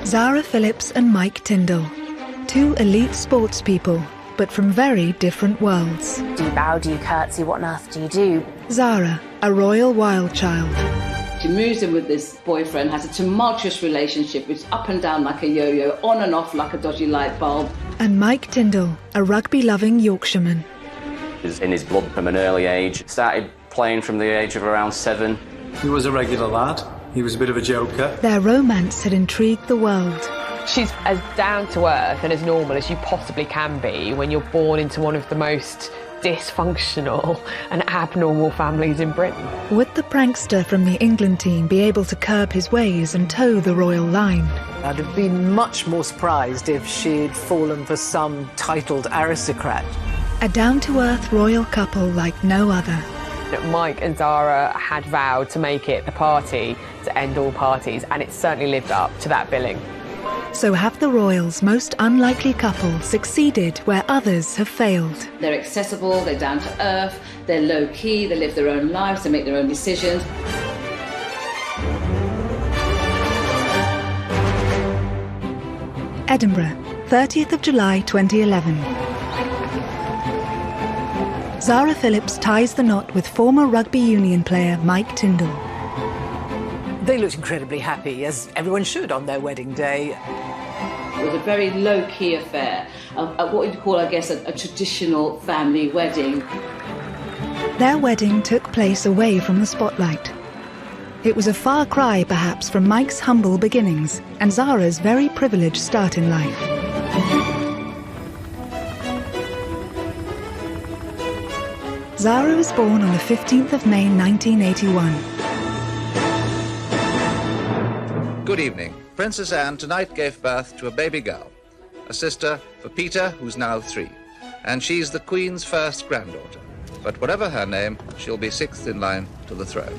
Zara Phillips and Mike Tyndall, two elite sports people, but from very different worlds. Do you bow, do you curtsy, what on earth do you do? Zara, a royal wild child. She moves in with this boyfriend, has a tumultuous relationship, which is up and down like a yo-yo, on and off like a dodgy light bulb. And Mike Tyndall, a rugby-loving Yorkshireman. It was in his blood from an early age. Started playing from the age of around 7. He was a regular lad. He was a bit of a joker. Their romance had intrigued the world. She's as down to earth and as normal as you possibly can be when you're born into one of the most dysfunctional and abnormal families in Britain. Would the prankster from the England team be able to curb his ways and toe the royal line? I'd have been much more surprised if she'd fallen for some titled aristocrat. A down-to-earth royal couple like no other. Mike and Zara had vowed to make it the party to end all parties, and it certainly lived up to that billing. So have the royals' most unlikely couple succeeded where others have failed? They're accessible, they're down to earth, they're low-key, they live their own lives, they make their own decisions. Edinburgh, 30th of July 2011. Zara Phillips ties the knot with former rugby union player Mike Tyndall. They looked incredibly happy, as everyone should on their wedding day. It was a very low-key affair, what you'd call, I guess, a traditional family wedding. Their wedding took place away from the spotlight. It was a far cry, perhaps, from Mike's humble beginnings and Zara's very privileged start in life. Zara was born on the 15th of May 1981. Good evening. Princess Anne tonight gave birth to a baby girl, a sister for Peter, who's now 3, and she's the Queen's first granddaughter. But whatever her name, she'll be 6th in line to the throne.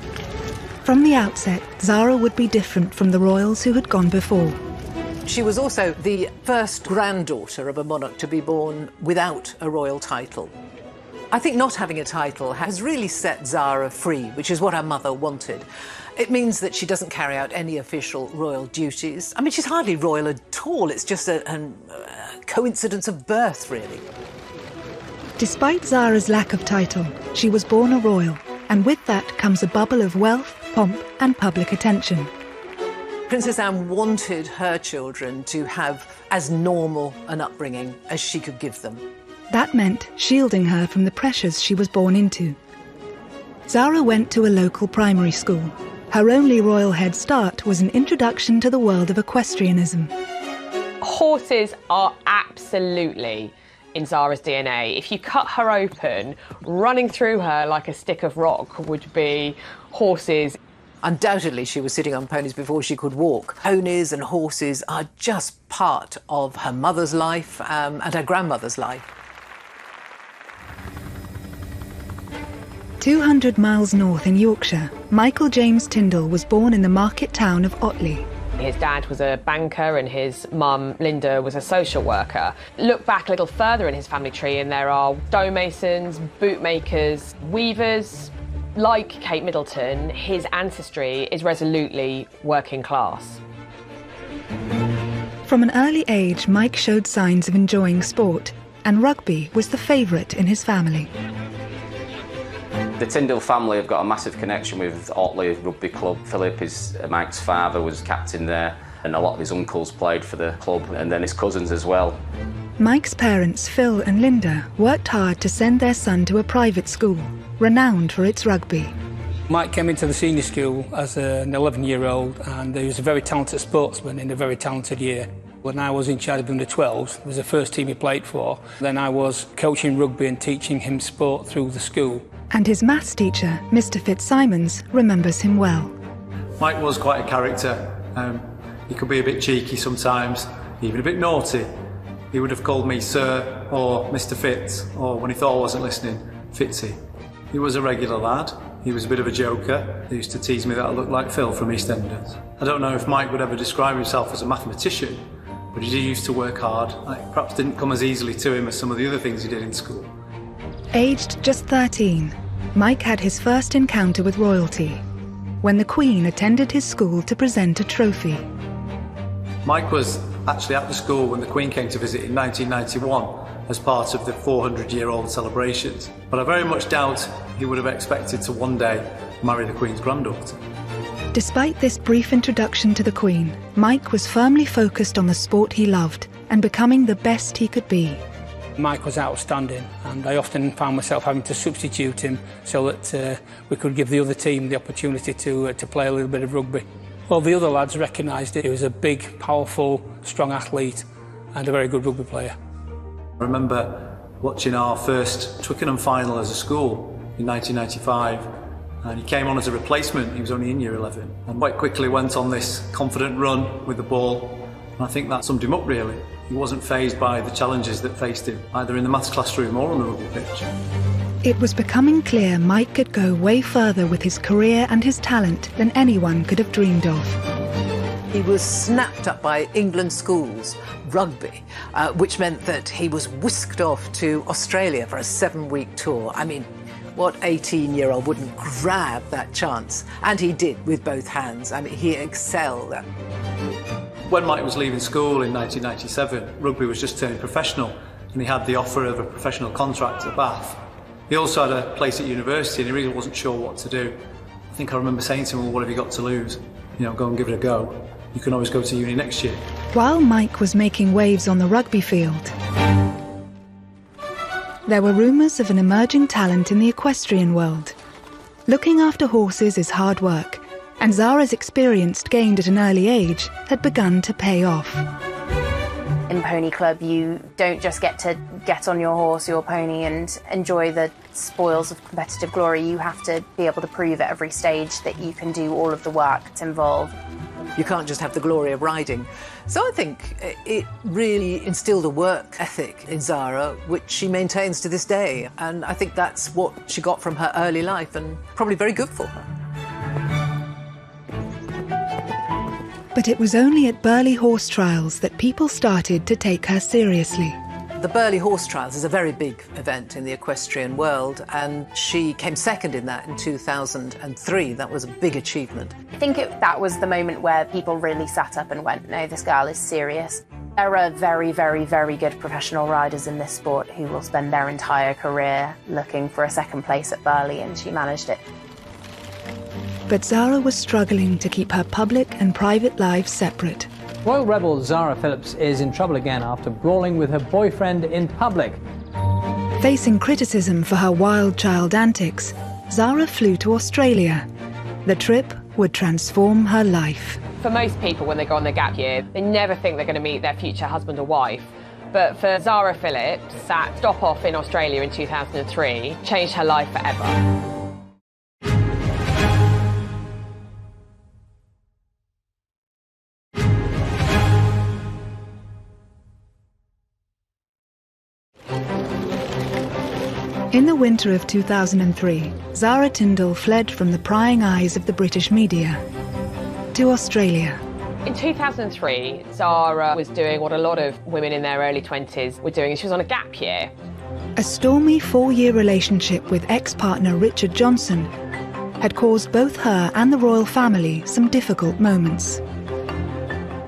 From the outset, Zara would be different from the royals who had gone before. She was also the first granddaughter of a monarch to be born without a royal title. I think not having a title has really set Zara free, which is what her mother wanted. It means that she doesn't carry out any official royal duties. I mean, she's hardly royal at all. It's just a coincidence of birth, really. Despite Zara's lack of title, she was born a royal, and with that comes a bubble of wealth, pomp and public attention. Princess Anne wanted her children to have as normal an upbringing as she could give them. That meant shielding her from the pressures she was born into. Zara went to a local primary school. Her only royal head start was an introduction to the world of equestrianism. Horses are absolutely in Zara's DNA. If you cut her open, running through her like a stick of rock would be horses. Undoubtedly, she was sitting on ponies before she could walk. Ponies and horses are just part of her mother's life and her grandmother's life. 200 miles north in Yorkshire, Michael James Tyndall was born in the market town of Otley. His dad was a banker and his mum, Linda, was a social worker. Look back a little further in his family tree and there are stonemasons, bootmakers, weavers. Like Kate Middleton, his ancestry is resolutely working class. From an early age, Mike showed signs of enjoying sport, and rugby was the favourite in his family. The Tyndall family have got a massive connection with Otley Rugby Club. Philip, Mike's father, was captain there, and a lot of his uncles played for the club, and then his cousins as well. Mike's parents, Phil and Linda, worked hard to send their son to a private school, renowned for its rugby. Mike came into the senior school as an 11-year-old, and he was a very talented sportsman in a very talented year. When I was in charge of under-12s, it was the first team he played for. Then I was coaching rugby and teaching him sport through the school. And his maths teacher, Mr. Fitzsimons, remembers him well. Mike was quite a character. He could be a bit cheeky sometimes, even a bit naughty. He would have called me Sir or Mr. Fitz, or when he thought I wasn't listening, Fitzy. He was a regular lad. He was a bit of a joker. He used to tease me that I looked like Phil from EastEnders. I don't know if Mike would ever describe himself as a mathematician, but he used to work hard. It perhaps didn't come as easily to him as some of the other things he did in school. Aged just 13, Mike had his first encounter with royalty when the Queen attended his school to present a trophy. Mike was actually at the school when the Queen came to visit in 1991 as part of the 400-year-old celebrations, but I very much doubt he would have expected to one day marry the Queen's granddaughter. Despite this brief introduction to the Queen, Mike was firmly focused on the sport he loved and becoming the best he could be. Mike was outstanding, and I often found myself having to substitute him so that we could give the other team the opportunity to play a little bit of rugby. Well, the other lads recognised it. He was a big, powerful, strong athlete and a very good rugby player. I remember watching our first Twickenham final as a school in 1995, and he came on as a replacement. He was only in year 11 and quite quickly went on this confident run with the ball, and I think that summed him up really. He wasn't fazed by the challenges that faced him, either in the maths classroom or on the rugby pitch. It was becoming clear Mike could go way further with his career and his talent than anyone could have dreamed of. He was snapped up by England schools, rugby, which meant that he was whisked off to Australia for a 7-week tour. I mean, what 18-year-old wouldn't grab that chance? And he did with both hands. I mean, he excelled. When Mike was leaving school in 1997, rugby was just turning professional, and he had the offer of a professional contract at Bath. He also had a place at university, and he really wasn't sure what to do. I think I remember saying to him, well, what have you got to lose? You know, go and give it a go. You can always go to uni next year. While Mike was making waves on the rugby field, there were rumours of an emerging talent in the equestrian world. Looking after horses is hard work, and Zara's experience gained at an early age had begun to pay off. In Pony Club, you don't just get to get on your horse, your pony, and enjoy the spoils of competitive glory. You have to be able to prove at every stage that you can do all of the work that's involved. You can't just have the glory of riding. So I think it really instilled a work ethic in Zara, which she maintains to this day. And I think that's what she got from her early life, and probably very good for her. But it was only at Burghley Horse Trials that people started to take her seriously. The Burghley Horse Trials is a very big event in the equestrian world, and she came second in that in 2003. That was a big achievement. I think that was the moment where people really sat up and went, no, this girl is serious. There are very, very, very good professional riders in this sport who will spend their entire career looking for a second place at Burghley, and she managed it. But Zara was struggling to keep her public and private lives separate. Royal rebel Zara Phillips is in trouble again after brawling with her boyfriend in public. Facing criticism for her wild child antics, Zara flew to Australia. The trip would transform her life. For most people, when they go on their gap year, they never think they're going to meet their future husband or wife. But for Zara Phillips, that stop off in Australia in 2003 changed her life forever. In the winter of 2003, Zara Tindall fled from the prying eyes of the British media to Australia. In 2003, Zara was doing what a lot of women in their early 20s were doing. She was on a gap year. A stormy 4-year relationship with ex-partner Richard Johnson had caused both her and the royal family some difficult moments.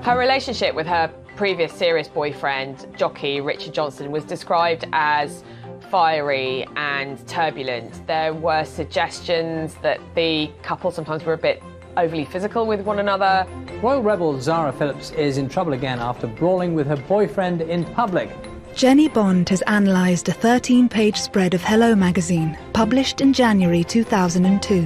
Her relationship with her previous serious boyfriend, jockey Richard Johnson, was described as fiery and turbulent. There were suggestions that the couple sometimes were a bit overly physical with one another. Royal rebel Zara Phillips is in trouble again after brawling with her boyfriend in public. Jenny Bond has analysed a 13-page spread of Hello magazine, published in January 2002.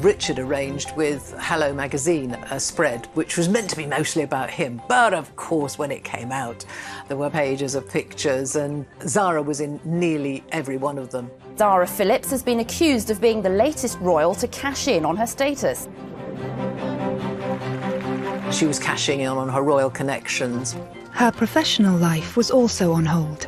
Richard arranged with Hello magazine a spread which was meant to be mostly about him, but of course when it came out there were pages of pictures, and Zara was in nearly every one of them. Zara Phillips has been accused of being the latest royal to cash in on her status. She was cashing in on her royal connections. Her professional life was also on hold.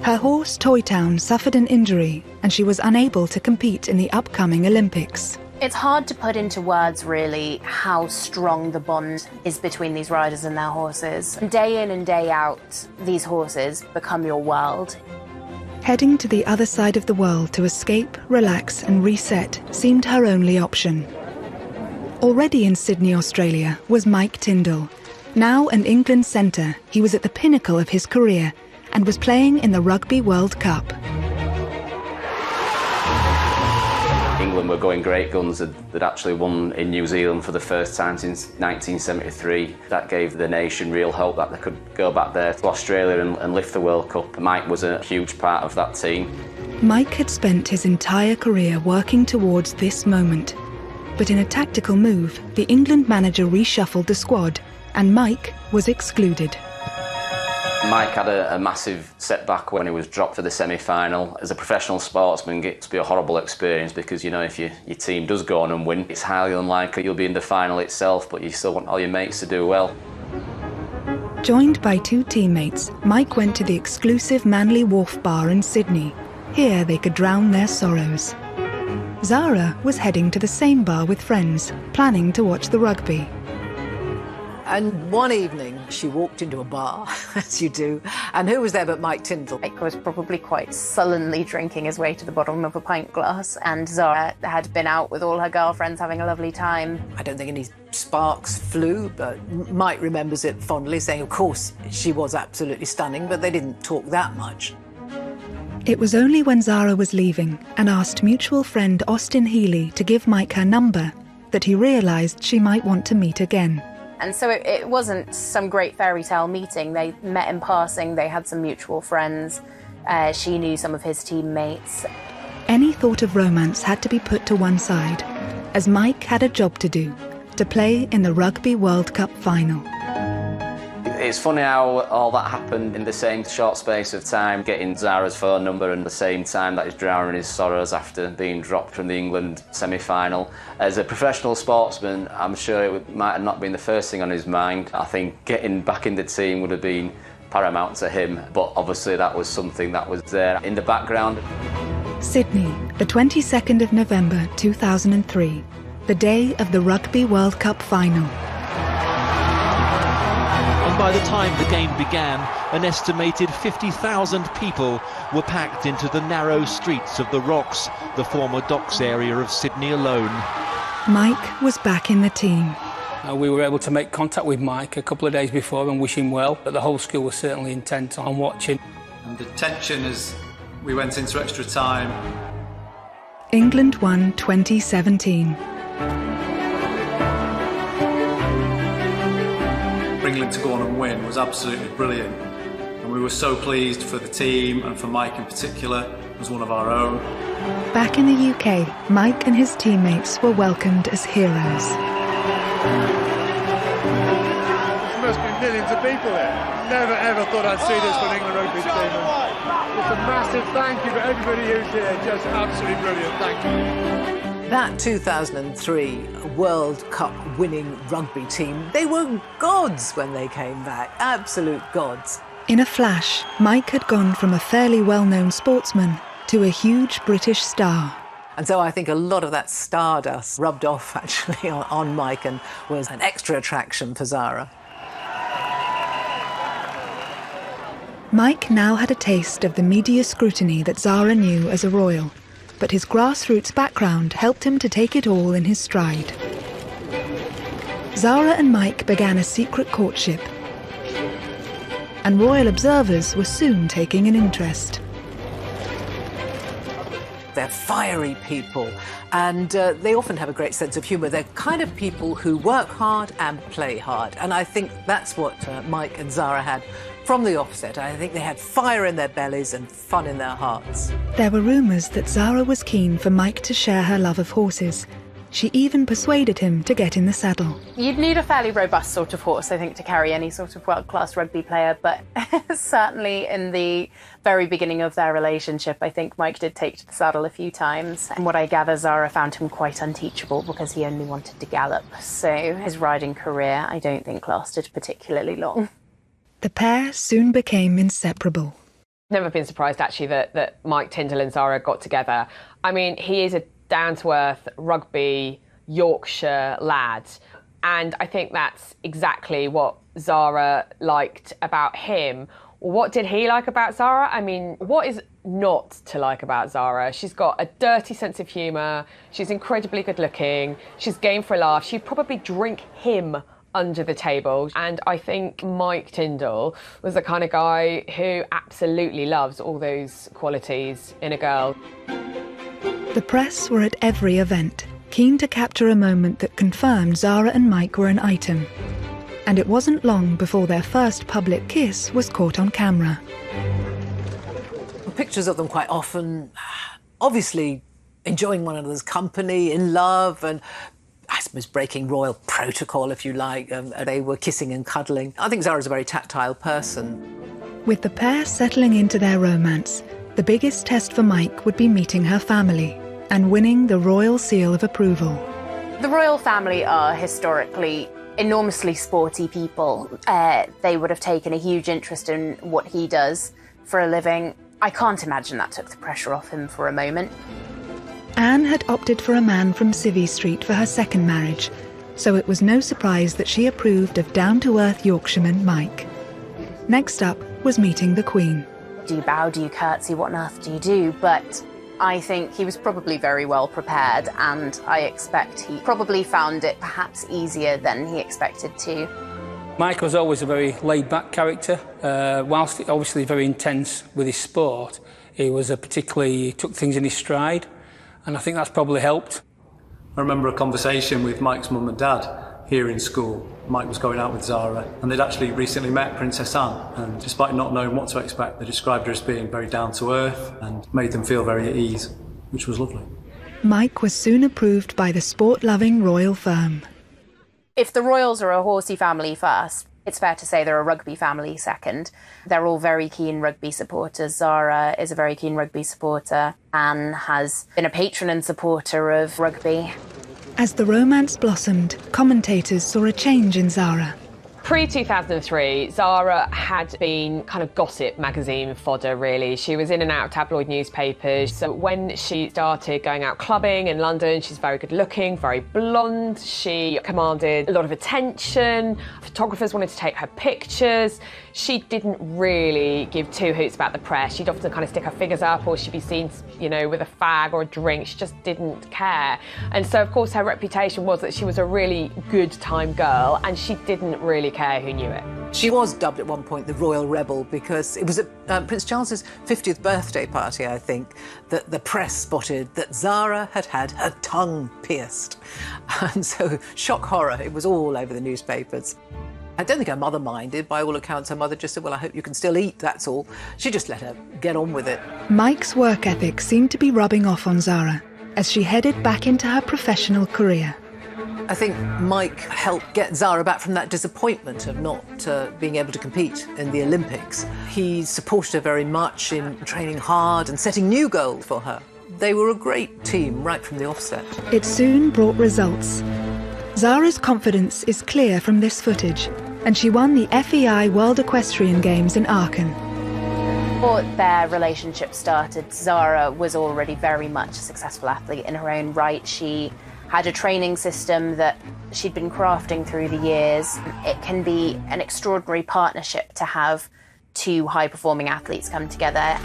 Her horse Toy Town suffered an injury and she was unable to compete in the upcoming Olympics. It's hard to put into words, really, how strong the bond is between these riders and their horses. Day in and day out, these horses become your world. Heading to the other side of the world to escape, relax and reset seemed her only option. Already in Sydney, Australia, was Mike Tindall, Now an England centre, he was at the pinnacle of his career and was playing in the Rugby World Cup. England were going great guns. They'd actually won in New Zealand for the first time since 1973. That gave the nation real hope that they could go back there to Australia and lift the World Cup. Mike was a huge part of that team. Mike had spent his entire career working towards this moment. But in a tactical move, the England manager reshuffled the squad and Mike was excluded. Mike had a massive setback when he was dropped for the semi-final. As a professional sportsman, it gets to be a horrible experience because, you know, if your team does go on and win, it's highly unlikely you'll be in the final itself, but you still want all your mates to do well. Joined by two teammates, Mike went to the exclusive Manly Wharf bar in Sydney. Here they could drown their sorrows. Zara was heading to the same bar with friends, planning to watch the rugby. And one evening, she walked into a bar, as you do, and who was there but Mike Tyndall? Mike was probably quite sullenly drinking his way to the bottom of a pint glass, and Zara had been out with all her girlfriends having a lovely time. I don't think any sparks flew, but Mike remembers it fondly, saying, of course, she was absolutely stunning, but they didn't talk that much. It was only when Zara was leaving and asked mutual friend Austin Healy to give Mike her number that he realised she might want to meet again. And so it wasn't some great fairy tale meeting. They met in passing, they had some mutual friends. She knew some of his teammates. Any thought of romance had to be put to one side, as Mike had a job to do, to play in the Rugby World Cup final. It's funny how all that happened in the same short space of time, getting Zara's phone number and the same time that he's drowning his sorrows after being dropped from the England semi-final. As a professional sportsman, I'm sure it might have not been the first thing on his mind. I think getting back in the team would have been paramount to him, but obviously that was something that was there in the background. Sydney, the 22nd of November 2003, the day of the Rugby World Cup final. By the time the game began, an estimated 50,000 people were packed into the narrow streets of the Rocks, the former docks area of Sydney alone. Mike was back in the team. We were able to make contact with Mike a couple of days before and wish him well, but the whole school was certainly intent on watching. And the tension as we went into extra time. England won 2017. For England to go on and win was absolutely brilliant. And we were so pleased for the team and for Mike in particular as one of our own. Back in the UK, Mike and his teammates were welcomed as heroes. There must be millions of people there. Never ever thought I'd see this for an England rugby team. Just a massive thank you for everybody who's here. Just absolutely brilliant. Thank you. That 2003 World Cup winning rugby team, they were gods when they came back, absolute gods. In a flash, Mike had gone from a fairly well-known sportsman to a huge British star. And so I think a lot of that stardust rubbed off actually on Mike and was an extra attraction for Zara. Mike now had a taste of the media scrutiny that Zara knew as a royal, but his grassroots background helped him to take it all in his stride. Zara and Mike began a secret courtship, and royal observers were soon taking an interest. They're fiery people, and they often have a great sense of humour. They're kind of people who work hard and play hard, and I think that's what Mike and Zara had from the offset. I think they had fire in their bellies and fun in their hearts. There were rumours that Zara was keen for Mike to share her love of horses. She even persuaded him to get in the saddle. You'd need a fairly robust sort of horse, I think, to carry any sort of world-class rugby player, but certainly in the very beginning of their relationship, I think Mike did take to the saddle a few times. And what I gather, Zara found him quite unteachable because he only wanted to gallop. So his riding career, I don't think, lasted particularly long. The pair soon became inseparable. Never been surprised, actually, that Mike Tyndall and Zara got together. I mean, he is a down-to-earth rugby Yorkshire lad, and I think that's exactly what Zara liked about him. What did he like about Zara? I mean, what is not to like about Zara? She's got a dirty sense of humour, she's incredibly good looking, she's game for a laugh, she'd probably drink him under the table. And I think Mike Tindall was the kind of guy who absolutely loves all those qualities in a girl. The press were at every event, keen to capture a moment that confirmed Zara and Mike were an item. And it wasn't long before their first public kiss was caught on camera. Pictures of them quite often, obviously enjoying one another's company, in love, and I suppose breaking royal protocol, if you like. They were kissing and cuddling. I think Zara's a very tactile person. With the pair settling into their romance, the biggest test for Mike would be meeting her family and winning the royal seal of approval. The royal family are historically enormously sporty people. They would have taken a huge interest in what he does for a living. I can't imagine that took the pressure off him for a moment. Anne had opted for a man from Civvy Street for her second marriage, so it was no surprise that she approved of down-to-earth Yorkshireman Mike. Next up was meeting the Queen. Do you bow, do you curtsy, what on earth do you do? But I think he was probably very well prepared, and I expect he probably found it perhaps easier than he expected to. Mike was always a very laid-back character. Whilst obviously very intense with his sport, he took things in his stride, and I think that's probably helped. I remember a conversation with Mike's mum and dad here in school. Mike was going out with Zara, and they'd actually recently met Princess Anne, and despite not knowing what to expect, they described her as being very down-to-earth and made them feel very at ease, which was lovely. Mike was soon approved by the sport-loving royal firm. If the royals are a horsey family first, it's fair to say they're a rugby family second. They're all very keen rugby supporters. Zara is a very keen rugby supporter. Anne has been a patron and supporter of rugby. As the romance blossomed, commentators saw a change in Zara. Pre-2003, Zara had been kind of gossip magazine fodder, really. She was in and out of tabloid newspapers. So when she started going out clubbing in London, she's very good looking, very blonde. She commanded a lot of attention. Photographers wanted to take her pictures. She didn't really give two hoots about the press. She'd often kind of stick her figures up, or she'd be seen, you know, with a fag or a drink. She just didn't care. And so, of course, her reputation was that she was a really good time girl, and she didn't really care who knew it. She was dubbed at one point the Royal Rebel because it was at Prince Charles's 50th birthday party, I think, that the press spotted that Zara had had her tongue pierced. And so, shock horror, it was all over the newspapers. I don't think her mother minded. By all accounts, her mother just said, well, I hope you can still eat, that's all. She just let her get on with it. Mike's work ethic seemed to be rubbing off on Zara as she headed back into her professional career. I think Mike helped get Zara back from that disappointment of not being able to compete in the Olympics. He supported her very much in training hard and setting new goals for her. They were a great team right from the offset. It soon brought results. Zara's confidence is clear from this footage, and she won the FEI World Equestrian Games in Aachen. Before their relationship started, Zara was already very much a successful athlete in her own right. She had a training system that she'd been crafting through the years. It can be an extraordinary partnership to have two high-performing athletes come together.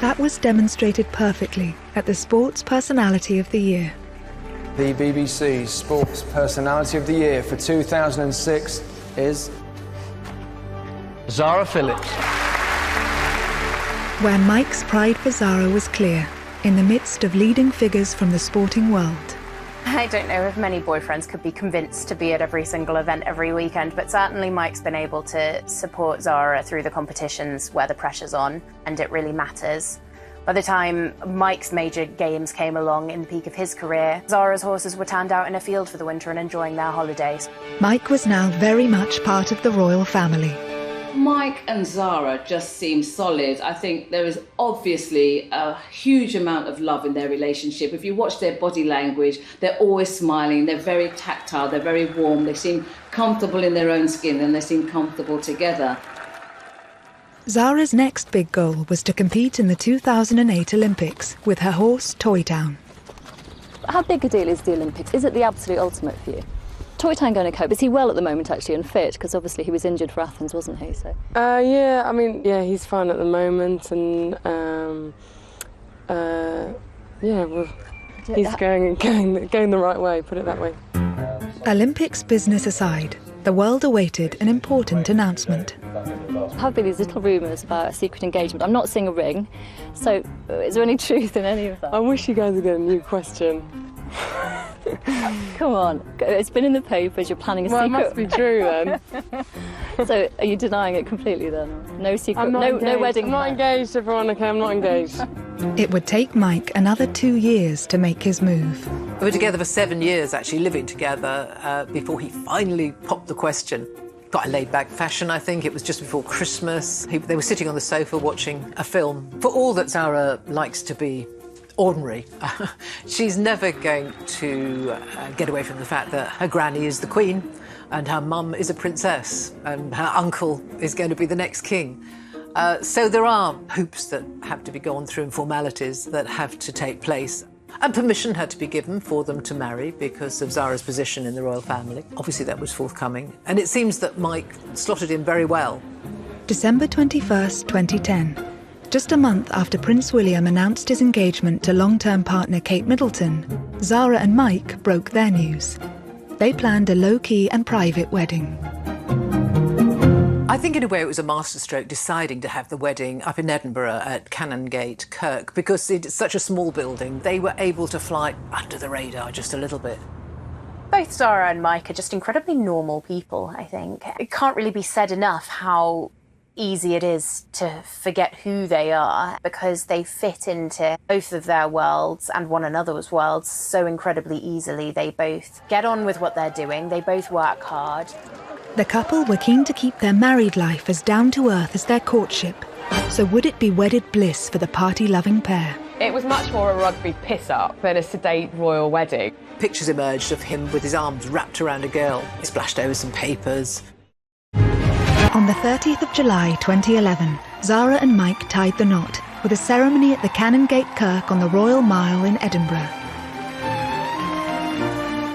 That was demonstrated perfectly at the Sports Personality of the Year. The BBC's Sports Personality of the Year for 2006 is Zara Phillips. Where Mike's pride for Zara was clear, in the midst of leading figures from the sporting world. I don't know if many boyfriends could be convinced to be at every single event every weekend, but certainly Mike's been able to support Zara through the competitions where the pressure's on, and it really matters. By the time Mike's major games came along in the peak of his career, Zara's horses were turned out in a field for the winter and enjoying their holidays. Mike was now very much part of the royal family. Mike and Zara just seem solid. I think there is obviously a huge amount of love in their relationship. If you watch their body language, they're always smiling, they're very tactile, they're very warm, they seem comfortable in their own skin, and they seem comfortable together. Zara's next big goal was to compete in the 2008 Olympics with her horse Toy Town. How big a deal is the Olympics? Is it the absolute ultimate for you? Toy Town going to cope? Is he well at the moment actually and fit? Because obviously he was injured for Athens, wasn't he? So. Yeah, I mean, yeah, he's fine at the moment, and yeah, well, he's going the right way. Put it that way. Olympics business aside, the world awaited an important announcement. There have been these little rumours about a secret engagement. I'm not seeing a ring, so is there any truth in any of that? I wish you guys would get a new question. Come on, it's been in the papers, you're planning a secret... Well, it must be true then. So are you denying it completely then? No secret, I'm not no wedding I'm not engaged, everyone, okay, I'm not engaged. It would take Mike another 2 years to make his move. They were together for 7 years, actually, living together, before he finally popped the question. Quite a laid-back fashion, I think. It was just before Christmas. They were sitting on the sofa watching a film. For all that Zara likes to be ordinary, she's never going to get away from the fact that her granny is the queen and her mum is a princess and her uncle is going to be the next king. So there are hoops that have to be gone through and formalities that have to take place. And permission had to be given for them to marry because of Zara's position in the royal family. Obviously that was forthcoming. And it seems that Mike slotted in very well. December 21st, 2010. Just a month after Prince William announced his engagement to long-term partner Kate Middleton, Zara and Mike broke their news. They planned a low-key and private wedding. I think in a way it was a masterstroke deciding to have the wedding up in Edinburgh at Canongate Kirk because it's such a small building. They were able to fly under the radar just a little bit. Both Zara and Mike are just incredibly normal people, I think. It can't really be said enough how easy it is to forget who they are because they fit into both of their worlds and one another's worlds so incredibly easily. They both get on with what they're doing, they both work hard. The couple were keen to keep their married life as down-to-earth as their courtship. So would it be wedded bliss for the party-loving pair? It was much more a rugby piss-up than a sedate royal wedding. Pictures emerged of him with his arms wrapped around a girl. He splashed over some papers. On the 30th of July 2011, Zara and Mike tied the knot with a ceremony at the Canongate Kirk on the Royal Mile in Edinburgh.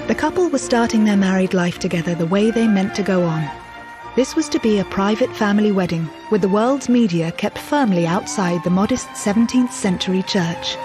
The couple were starting their married life together the way they meant to go on. This was to be a private family wedding, with the world's media kept firmly outside the modest 17th century church.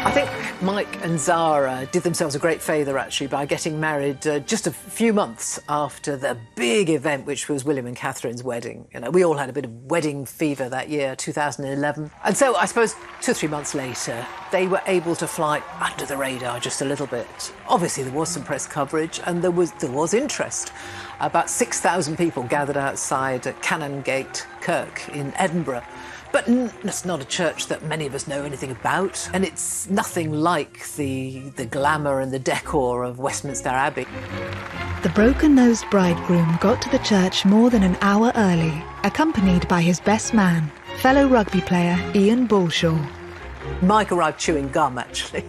I think Mike and Zara did themselves a great favour, actually, by getting married just a few months after the big event, which was William and Catherine's wedding. You know, we all had a bit of wedding fever that year, 2011. And so I suppose 2 or 3 months later, they were able to fly under the radar just a little bit. Obviously, there was some press coverage and there was interest. About 6,000 people gathered outside Canongate Kirk in Edinburgh. But it's not a church that many of us know anything about, and it's nothing like the glamour and the decor of Westminster Abbey. The broken-nosed bridegroom got to the church more than an hour early, accompanied by his best man, fellow rugby player Ian Bullshaw. Mike arrived chewing gum, actually.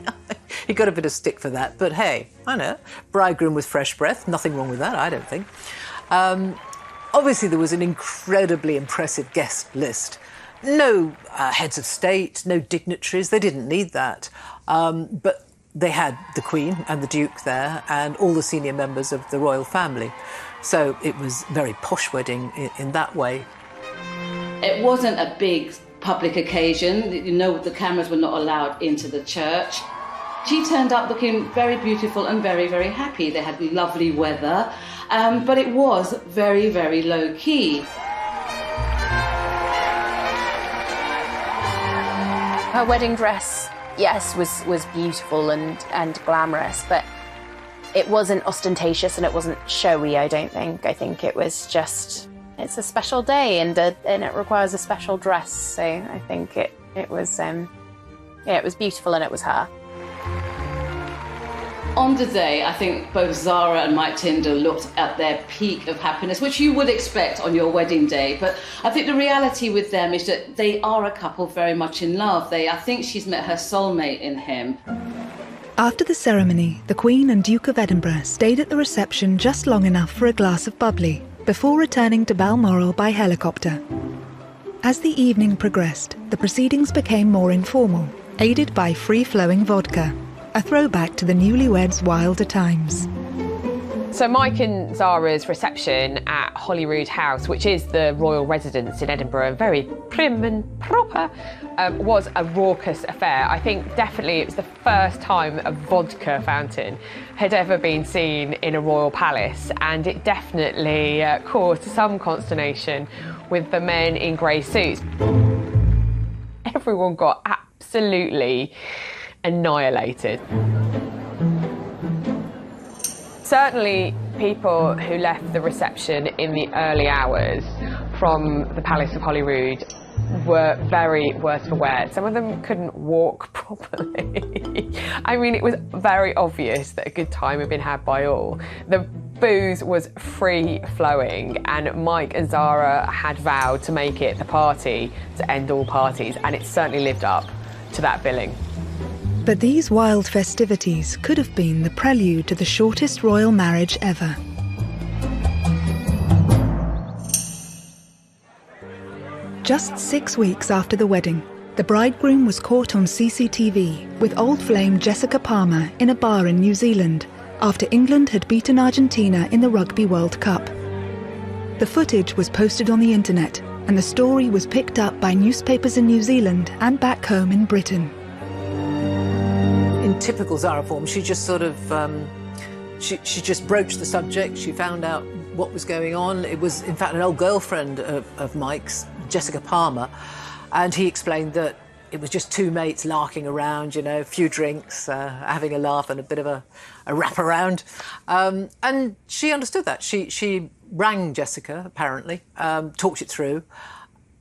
He got a bit of stick for that, but hey, I know, bridegroom with fresh breath, nothing wrong with that, I don't think. Obviously, there was an incredibly impressive guest list. No heads of state, no dignitaries, they didn't need that. But they had the Queen and the Duke there and all the senior members of the royal family. So it was a very posh wedding in that way. It wasn't a big public occasion. You know, the cameras were not allowed into the church. She turned up looking very beautiful and very, very happy. They had lovely weather, but it was very, very low-key. Her wedding dress, yes, was beautiful and glamorous, but it wasn't ostentatious and it wasn't showy, I don't think. I think it was just, it's a special day and it requires a special dress. So I think it was beautiful and it was her. On the day, I think both Zara and Mike Tinder looked at their peak of happiness, which you would expect on your wedding day. But I think the reality with them is that they are a couple very much in love. I think she's met her soulmate in him. After the ceremony, the Queen and Duke of Edinburgh stayed at the reception just long enough for a glass of bubbly, before returning to Balmoral by helicopter. As the evening progressed, the proceedings became more informal, aided by free-flowing vodka. A throwback to the newlyweds' wilder times. So Mike and Zara's reception at Holyrood House, which is the royal residence in Edinburgh, very prim and proper, was a raucous affair. I think definitely it was the first time a vodka fountain had ever been seen in a royal palace, and it definitely caused some consternation with the men in grey suits. Everyone got absolutely annihilated. Certainly people who left the reception in the early hours from the Palace of Holyrood were very worse for wear. Some of them couldn't walk properly. I mean, it was very obvious that a good time had been had by all. The booze was free flowing, and Mike and Zara had vowed to make it the party to end all parties, and it certainly lived up to that billing. But these wild festivities could have been the prelude to the shortest royal marriage ever. Just 6 weeks after the wedding, the bridegroom was caught on CCTV with old flame Jessica Palmer in a bar in New Zealand after England had beaten Argentina in the Rugby World Cup. The footage was posted on the internet, and the story was picked up by newspapers in New Zealand and back home in Britain. In typical Zara form, she just sort of, she just broached the subject. She found out what was going on. It was, in fact, an old girlfriend of Mike's, Jessica Palmer, and he explained that it was just two mates larking around, you know, a few drinks, having a laugh and a bit of a wrap-around. And she understood that. She rang Jessica, apparently, talked it through,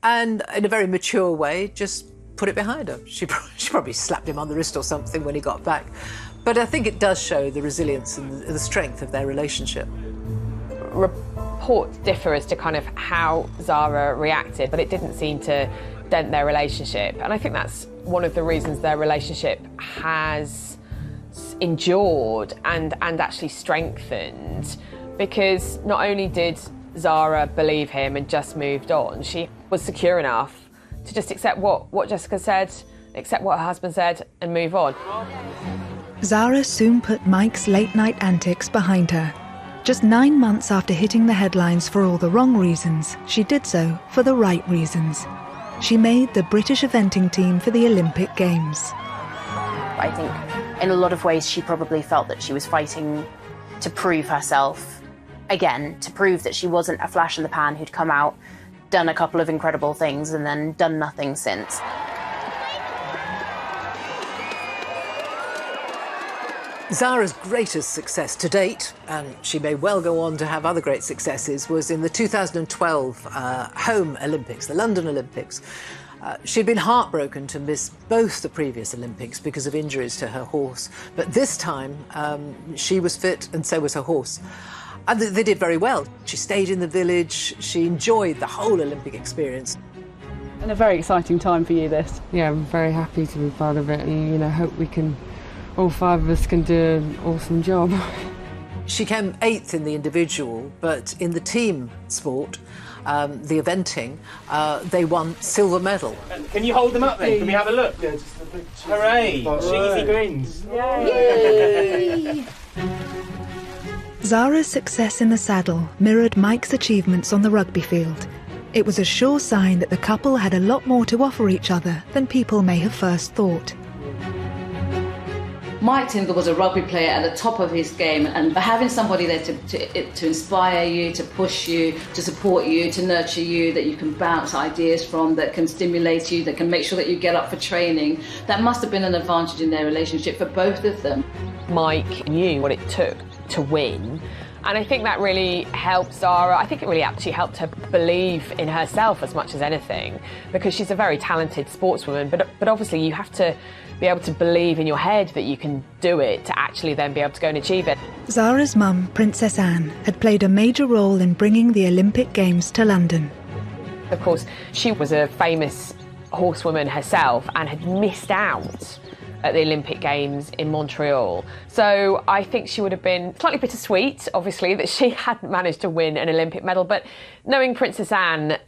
and in a very mature way, just put it behind her. She probably slapped him on the wrist or something when he got back. But I think it does show the resilience and the strength of their relationship. Reports differ as to kind of how Zara reacted, but it didn't seem to dent their relationship. And I think that's one of the reasons their relationship has endured and actually strengthened, because not only did Zara believe him and just moved on, she was secure enough to just accept what Jessica said, accept what her husband said, and move on. Zara soon put Mike's late-night antics behind her. Just 9 months after hitting the headlines for all the wrong reasons, she did so for the right reasons. She made the British eventing team for the Olympic Games. I think in a lot of ways she probably felt that she was fighting to prove herself again, to prove that she wasn't a flash in the pan who'd come out, done a couple of incredible things and then done nothing since. Zara's greatest success to date, and she may well go on to have other great successes, was in the 2012 home Olympics, the London Olympics. She'd been heartbroken to miss both the previous Olympics because of injuries to her horse, but this time she was fit and so was her horse. And they did very well. She stayed in the village, she enjoyed the whole Olympic experience. And a very exciting time for you, this. Yeah, I'm very happy to be part of it, and, you know, hope we can, all five of us can do an awesome job. She came 8th in the individual, but in the team sport, the eventing, they won silver medal. Can you hold them up then? Can we have a look? Yeah, just a big hooray! Cheesy grins. Yay! Zara's success in the saddle mirrored Mike's achievements on the rugby field. It was a sure sign that the couple had a lot more to offer each other than people may have first thought. Mike Tindall was a rugby player at the top of his game, and having somebody there to inspire you, to push you, to support you, to nurture you, that you can bounce ideas from, that can stimulate you, that can make sure that you get up for training, that must have been an advantage in their relationship for both of them. Mike knew what it took to win, and I think that really helped Zara. I think it really actually helped her believe in herself as much as anything, because she's a very talented sportswoman, but obviously you have to be able to believe in your head that you can do it to actually then be able to go and achieve it. Zara's mum, Princess Anne, had played a major role in bringing the Olympic Games to London. Of course, she was a famous horsewoman herself and had missed out at the Olympic Games in Montreal. So I think she would have been slightly bittersweet, obviously, that she hadn't managed to win an Olympic medal. But knowing Princess Anne,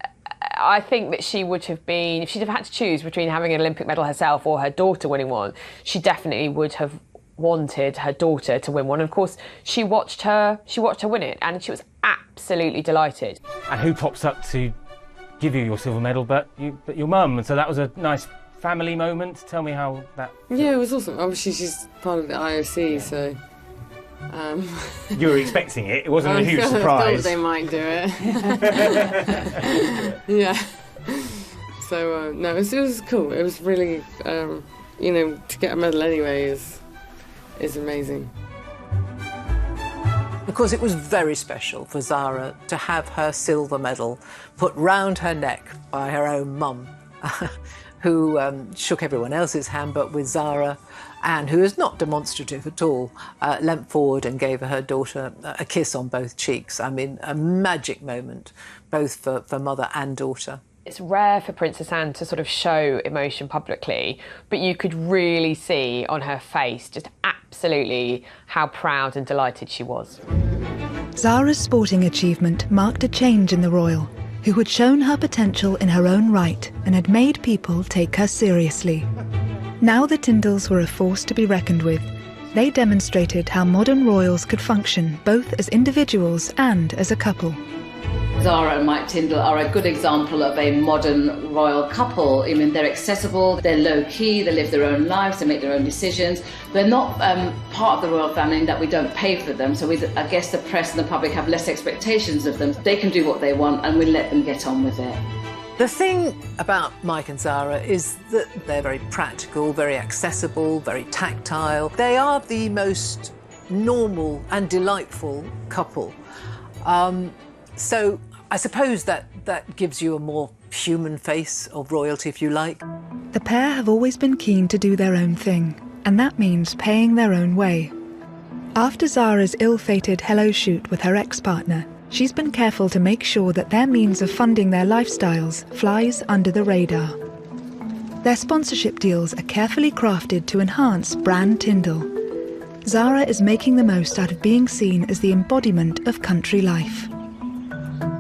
I think that she would have been, if she'd have had to choose between having an Olympic medal herself or her daughter winning one, she definitely would have wanted her daughter to win one. And of course, she watched her win it, and she was absolutely delighted. And who pops up to give you your silver medal but your mum? And so that was a nice family moment. Tell me how that... Yeah, it was awesome. Obviously, she's part of the IOC, so... You were expecting it. It wasn't a huge surprise. I thought they might do it. Yeah. So, no, it was cool. It was really, you know, to get a medal anyway is amazing. Of course, it was very special for Zara to have her silver medal put round her neck by her own mum, who shook everyone else's hand, but with Zara, Anne, who is not demonstrative at all, leant forward and gave her daughter a kiss on both cheeks. I mean, a magic moment, both for mother and daughter. It's rare for Princess Anne to sort of show emotion publicly, but you could really see on her face just absolutely how proud and delighted she was. Zara's sporting achievement marked a change in the royal, who had shown her potential in her own right and had made people take her seriously. Now the Tyndalls were a force to be reckoned with. They demonstrated how modern royals could function both as individuals and as a couple. Zara and Mike Tyndall are a good example of a modern royal couple. I mean, they're accessible, they're low-key, they live their own lives, they make their own decisions. They're not part of the royal family in that we don't pay for them, so I guess the press and the public have less expectations of them. They can do what they want and we let them get on with it. The thing about Mike and Zara is that they're very practical, very accessible, very tactile. They are the most normal and delightful couple. So I suppose that gives you a more human face of royalty, if you like. The pair have always been keen to do their own thing, and that means paying their own way. After Zara's ill-fated hello shoot with her ex-partner, she's been careful to make sure that their means of funding their lifestyles flies under the radar. Their sponsorship deals are carefully crafted to enhance brand Tyndall. Zara is making the most out of being seen as the embodiment of country life.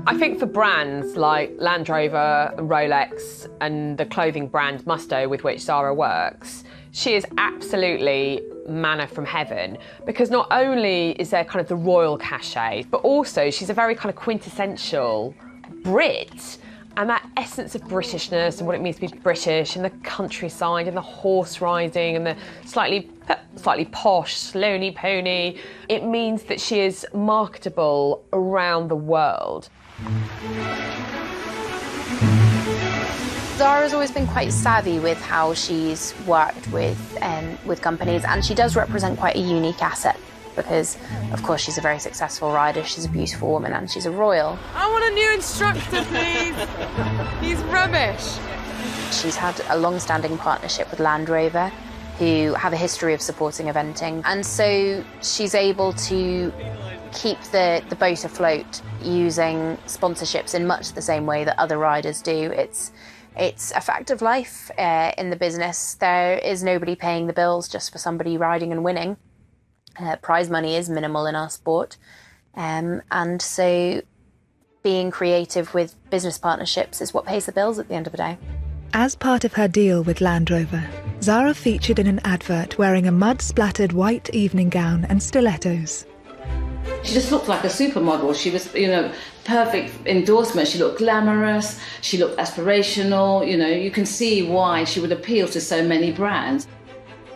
I think for brands like Land Rover and Rolex and the clothing brand Musto with which Zara works, she is absolutely manna from heaven, because not only is there kind of the royal cachet, but also she's a very kind of quintessential Brit, and that essence of Britishness and what it means to be British and the countryside and the horse riding and the slightly posh, slowly pony, it means that she is marketable around the world. Zara's always been quite savvy with how she's worked with companies, and she does represent quite a unique asset because, of course, she's a very successful rider, she's a beautiful woman, and she's a royal. I want a new instructor, please. He's rubbish. She's had a long-standing partnership with Land Rover, who have a history of supporting eventing, and so she's able to keep the boat afloat using sponsorships in much the same way that other riders do. It's a fact of life in the business. There is nobody paying the bills just for somebody riding and winning. Prize money is minimal in our sport, and so being creative with business partnerships is what pays the bills at the end of the day. As part of her deal with Land Rover, Zara featured in an advert wearing a mud-splattered white evening gown and stilettos. She just looked like a supermodel. She was, perfect endorsement. She looked glamorous, she looked aspirational, you can see why she would appeal to so many brands.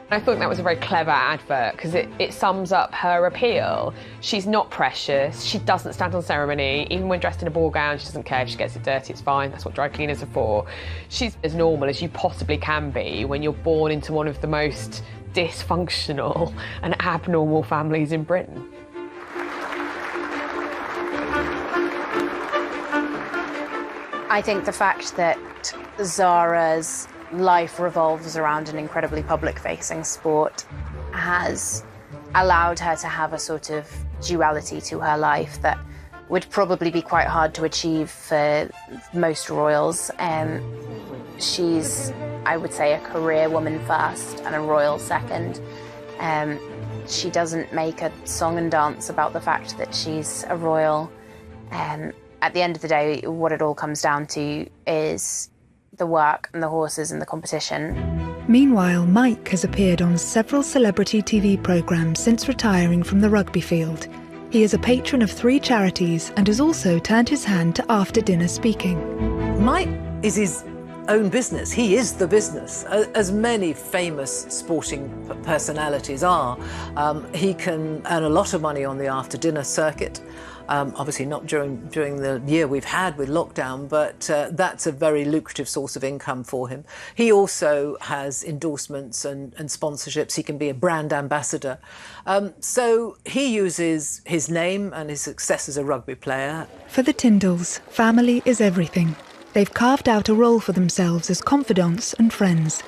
I thought that was a very clever advert because it sums up her appeal. She's not precious, she doesn't stand on ceremony, even when dressed in a ball gown, she doesn't care if she gets it dirty, it's fine, that's what dry cleaners are for. She's as normal as you possibly can be when you're born into one of the most dysfunctional and abnormal families in Britain. I think the fact that Zara's life revolves around an incredibly public-facing sport has allowed her to have a sort of duality to her life that would probably be quite hard to achieve for most royals. She's, I would say, a career woman first and a royal second. She doesn't make a song and dance about the fact that she's a royal. At the end of the day, what it all comes down to is the work and the horses and the competition. Meanwhile, Mike has appeared on several celebrity TV programmes since retiring from the rugby field. He is a patron of 3 charities and has also turned his hand to after-dinner speaking. Mike is his own business. He is the business, as many famous sporting personalities are. He can earn a lot of money on the after-dinner circuit. Obviously not during the year we've had with lockdown, but that's a very lucrative source of income for him. He also has endorsements and sponsorships. He can be a brand ambassador. So he uses his name and his success as a rugby player. For the Tindalls, family is everything. They've carved out a role for themselves as confidants and friends.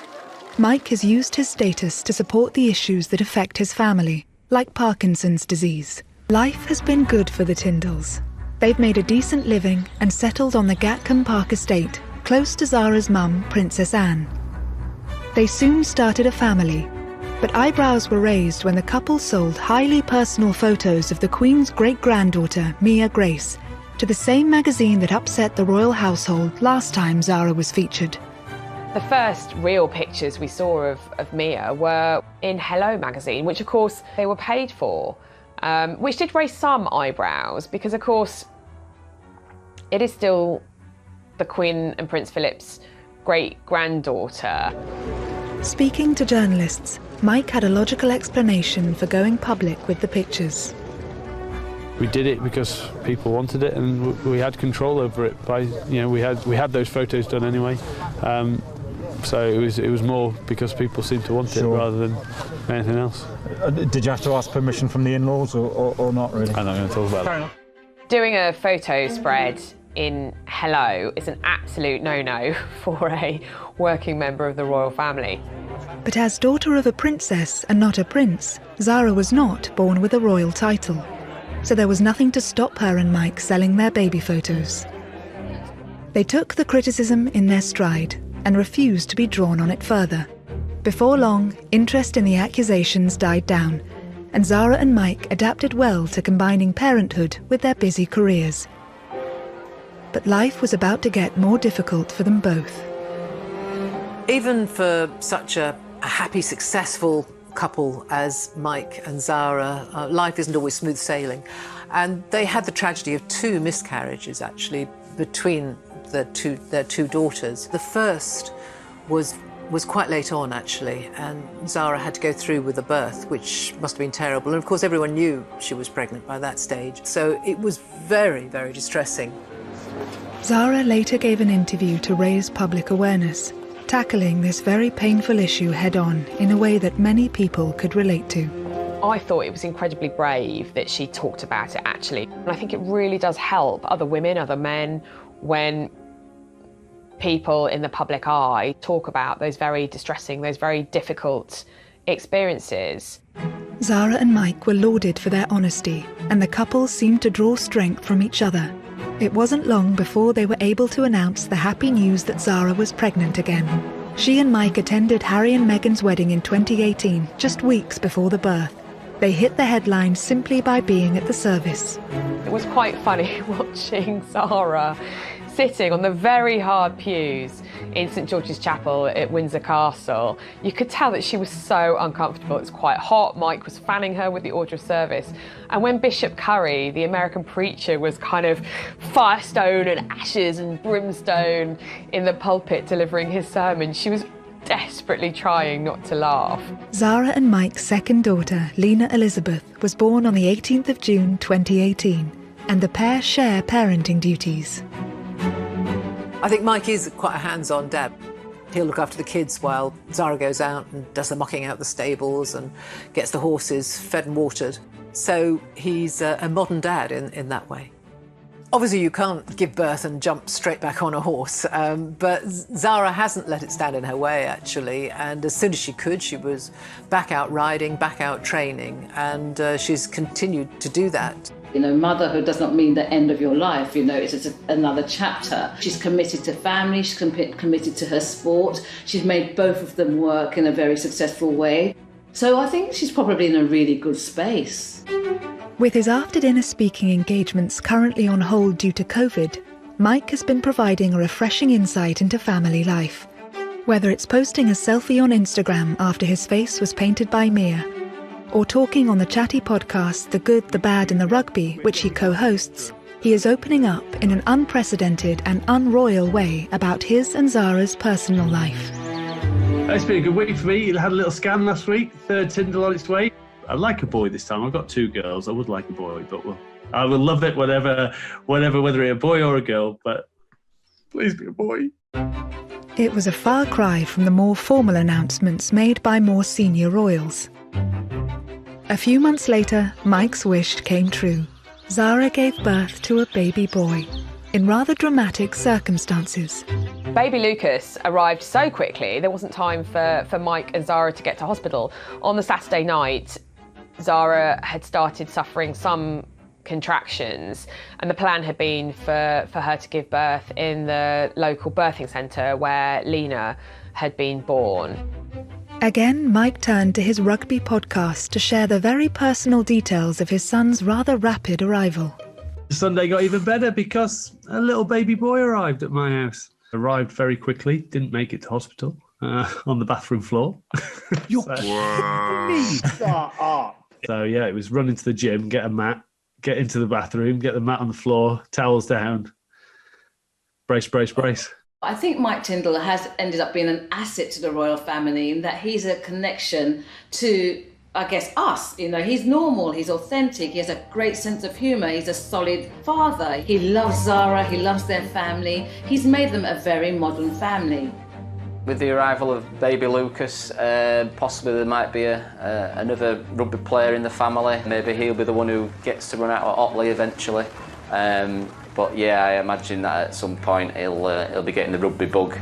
Mike has used his status to support the issues that affect his family, like Parkinson's disease. Life has been good for the Tindalls. They've made a decent living and settled on the Gatcombe Park estate, close to Zara's mum, Princess Anne. They soon started a family, but eyebrows were raised when the couple sold highly personal photos of the Queen's great-granddaughter, Mia Grace, to the same magazine that upset the royal household last time Zara was featured. The first real pictures we saw of Mia were in Hello magazine, which of course they were paid for, which did raise some eyebrows because of course it is still the Queen and Prince Philip's great-granddaughter. Speaking to journalists, Mike had a logical explanation for going public with the pictures. We did it because people wanted it, and we had control over it. We had those photos done anyway, so it was more because people seemed to want it rather than anything else. Did you have to ask permission from the in-laws or not really? I'm not going to talk about that. Doing a photo spread in Hello is an absolute no-no for a working member of the royal family. But as daughter of a princess and not a prince, Zara was not born with a royal title. So there was nothing to stop her and Mike selling their baby photos. They took the criticism in their stride and refused to be drawn on it further. Before long, interest in the accusations died down, and Zara and Mike adapted well to combining parenthood with their busy careers. But life was about to get more difficult for them both. Even for such a happy, successful couple as Mike and Zara, life isn't always smooth sailing. And they had the tragedy of 2 miscarriages, actually, between their two daughters. The first was quite late on, actually, and Zara had to go through with the birth, which must have been terrible. And of course, everyone knew she was pregnant by that stage. So it was very, very distressing. Zara later gave an interview to raise public awareness, tackling this very painful issue head-on in a way that many people could relate to. I thought it was incredibly brave that she talked about it, actually. And I think it really does help other women, other men, when people in the public eye talk about those very distressing, those very difficult experiences. Zara and Mike were lauded for their honesty, and the couple seemed to draw strength from each other. It wasn't long before they were able to announce the happy news that Zara was pregnant again. She and Mike attended Harry and Meghan's wedding in 2018, just weeks before the birth. They hit the headlines simply by being at the service. It was quite funny watching Zara sitting on the very hard pews in St George's Chapel at Windsor Castle. You could tell that she was so uncomfortable. It was quite hot. Mike was fanning her with the order of service. And when Bishop Curry, the American preacher, was kind of firestone and ashes and brimstone in the pulpit delivering his sermon, she was desperately trying not to laugh. Zara and Mike's second daughter, Lena Elizabeth, was born on the 18th of June 2018, and the pair share parenting duties. I think Mike is quite a hands-on dad. He'll look after the kids while Zara goes out and does the mucking out the stables and gets the horses fed and watered. So he's a modern dad in that way. Obviously, you can't give birth and jump straight back on a horse, but Zara hasn't let it stand in her way, actually, and as soon as she could, she was back out riding, back out training, and she's continued to do that. You know, motherhood does not mean the end of your life, you know, it's just another chapter. She's committed to family, she's committed to her sport, she's made both of them work in a very successful way. So I think she's probably in a really good space. With his after-dinner speaking engagements currently on hold due to COVID, Mike has been providing a refreshing insight into family life. Whether it's posting a selfie on Instagram after his face was painted by Mia, or talking on the chatty podcast The Good, the Bad and the Rugby, which he co-hosts, he is opening up in an unprecedented and unroyal way about his and Zara's personal life. It's been a good week for me. I had a little scan last week, third Tyndall on its way. I'd like a boy this time. I've got 2 girls. I would like a boy, but I will love it whether it's a boy or a girl, but please be a boy. It was a far cry from the more formal announcements made by more senior royals. A few months later, Mike's wish came true. Zara gave birth to a baby boy, in rather dramatic circumstances. Baby Lucas arrived so quickly, there wasn't time for Mike and Zara to get to hospital. On the Saturday night, Zara had started suffering some contractions, and the plan had been for her to give birth in the local birthing centre where Lena had been born. Again, Mike turned to his rugby podcast to share the very personal details of his son's rather rapid arrival. Sunday got even better because a little baby boy arrived at my house. Arrived very quickly, didn't make it to hospital, on the bathroom floor. You're kidding me! Shut up! So yeah, it was run into the gym, get a mat, get into the bathroom, get the mat on the floor, towels down, brace, brace, brace. I think Mike Tyndall has ended up being an asset to the royal family in that he's a connection to, I guess, us. You know, he's normal, he's authentic, he has a great sense of humour, he's a solid father. He loves Zara, he loves their family. He's made them a very modern family. With the arrival of baby Lucas, possibly there might be another rugby player in the family. Maybe he'll be the one who gets to run out of Otley eventually. But yeah, I imagine that at some point he'll be getting the rugby bug.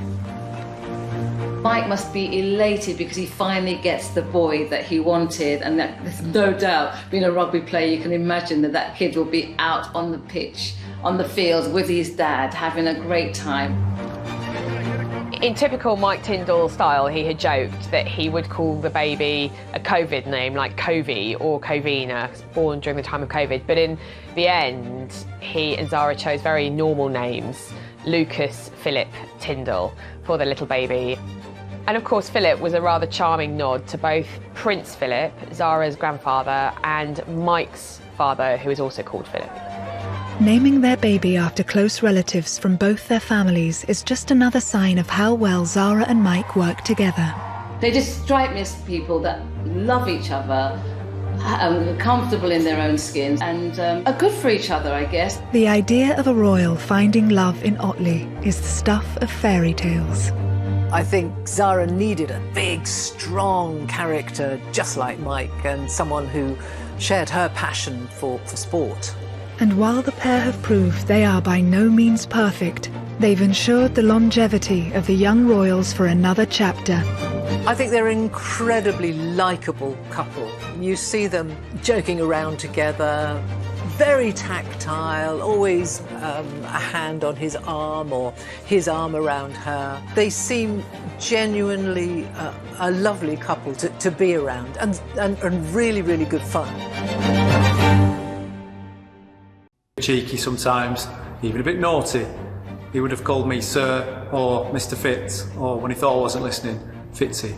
Mike must be elated because he finally gets the boy that he wanted, and that, there's no doubt, being a rugby player, you can imagine that kid will be out on the pitch, on the field with his dad, having a great time. In typical Mike Tyndall style, he had joked that he would call the baby a COVID name like Covey or Covina, born during the time of COVID. But in the end, he and Zara chose very normal names, Lucas Philip Tyndall, for their little baby. And of course, Philip was a rather charming nod to both Prince Philip, Zara's grandfather, and Mike's father, who is also called Philip. Naming their baby after close relatives from both their families is just another sign of how well Zara and Mike work together. They just strike me as people that love each other, are comfortable in their own skins, and are good for each other, I guess. The idea of a royal finding love in Otley is the stuff of fairy tales. I think Zara needed a big, strong character just like Mike, and someone who shared her passion for sport. And while the pair have proved they are by no means perfect, they've ensured the longevity of the young royals for another chapter. I think they're an incredibly likeable couple. You see them joking around together, very tactile, always a hand on his arm or his arm around her. They seem genuinely a lovely couple to be around, and really, really good fun. Cheeky sometimes, even a bit naughty. He would have called me Sir or Mr. Fitz, or when he thought I wasn't listening, Fitzy.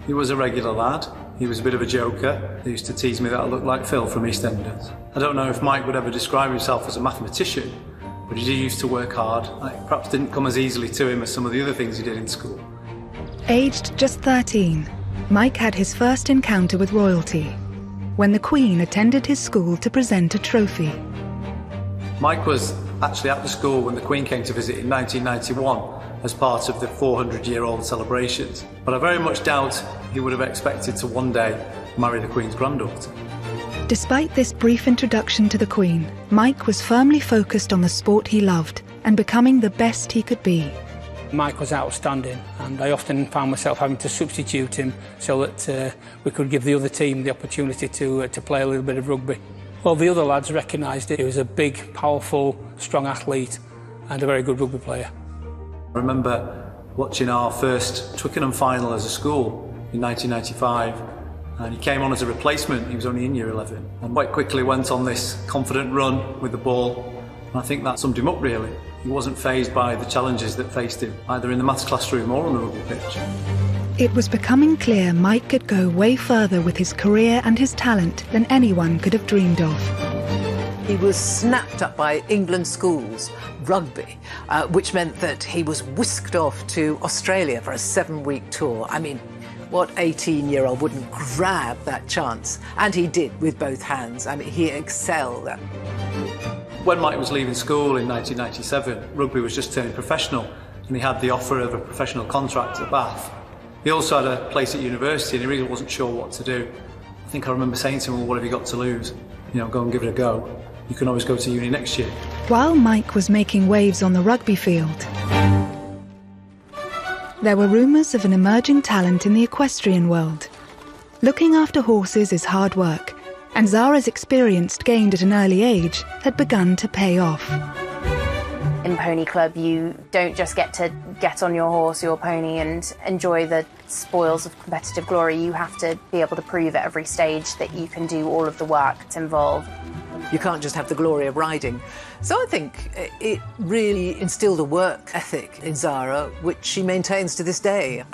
He was a regular lad. He was a bit of a joker. They used to tease me that I looked like Phil from EastEnders. I don't know if Mike would ever describe himself as a mathematician, but he used to work hard. It perhaps didn't come as easily to him as some of the other things he did in school. Aged just 13, Mike had his first encounter with royalty when the Queen attended his school to present a trophy. Mike was actually at the school when the Queen came to visit in 1991 as part of the 400-year-old celebrations, but I very much doubt he would have expected to one day marry the Queen's granddaughter. Despite this brief introduction to the Queen, Mike was firmly focused on the sport he loved and becoming the best he could be. Mike was outstanding, and I often found myself having to substitute him so that we could give the other team the opportunity to play a little bit of rugby. Well, the other lads recognised it. He was a big, powerful, strong athlete and a very good rugby player. I remember watching our first Twickenham final as a school in 1995, and he came on as a replacement. He was only in year 11 and quite quickly went on this confident run with the ball, and I think that summed him up really. He wasn't fazed by the challenges that faced him, either in the maths classroom or on the rugby pitch. It was becoming clear Mike could go way further with his career and his talent than anyone could have dreamed of. He was snapped up by England schools, rugby, which meant that he was whisked off to Australia for a 7-week tour. I mean, what 18-year-old wouldn't grab that chance? And he did with both hands. I mean, he excelled. When Mike was leaving school in 1997, rugby was just turning professional, and he had the offer of a professional contract at Bath. He also had a place at university, and he really wasn't sure what to do. I think I remember saying to him, well, what have you got to lose? You know, go and give it a go. You can always go to uni next year. While Mike was making waves on the rugby field, there were rumours of an emerging talent in the equestrian world. Looking after horses is hard work, and Zara's experience gained at an early age had begun to pay off. In Pony Club, you don't just get to get on your horse, your pony, and enjoy the spoils of competitive glory. You have to be able to prove at every stage that you can do all of the work that's involved. You can't just have the glory of riding. So I think it really instilled a work ethic in Zara, which she maintains to this day.